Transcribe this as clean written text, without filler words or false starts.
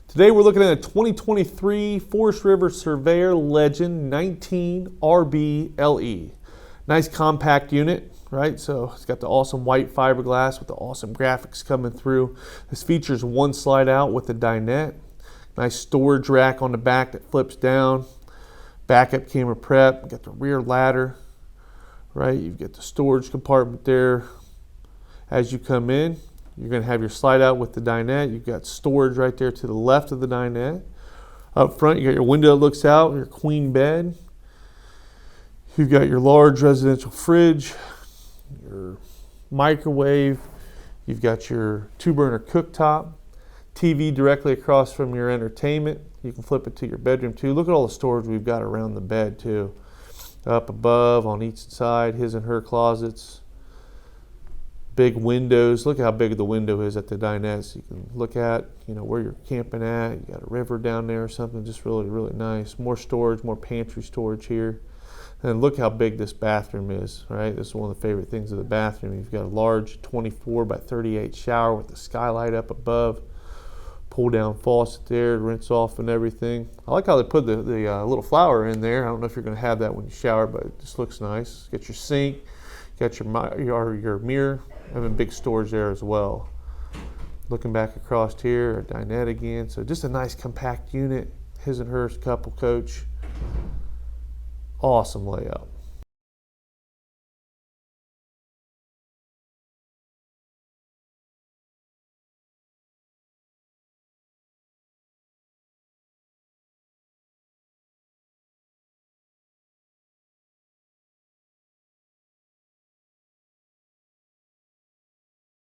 Today we're looking at a 2023 Forest River Surveyor Legend 19 RBLE. Nice compact unit, right? So it's got the awesome white fiberglass with the awesome graphics coming through. This features one slide out with the dinette. Nice storage rack on the back that flips down. Backup camera prep. Got the rear ladder, right? You've got the storage compartment there. As you come in, you're going to have your slide out with the dinette. You've got storage right there to the left of the dinette. Up front, you got your window that looks out, your queen bed. You've got your large residential fridge, your microwave. You've got your 2-burner cooktop, TV directly across from your entertainment. You can flip it to your bedroom too. Look at all the storage we've got around the bed too. Up above, on each side, his and her closets. Big windows. Look how big the window is at the dinette. So you can look at, where you're camping at. You got a river down there or something. Just really, really nice. More storage, more pantry storage here. And look how big this bathroom is, right? This is one of the favorite things of the bathroom. You've got a large 24 by 38 shower with the skylight up above. Pull down faucet there, rinse off and everything. I like how they put the little flower in there. I don't know if you're going to have that when you shower, but it just looks nice. Get your sink, got your mirror. Having big storage there as well. Looking back across here, a dinette again. So just a nice compact unit. His and hers couple coach. Awesome layout.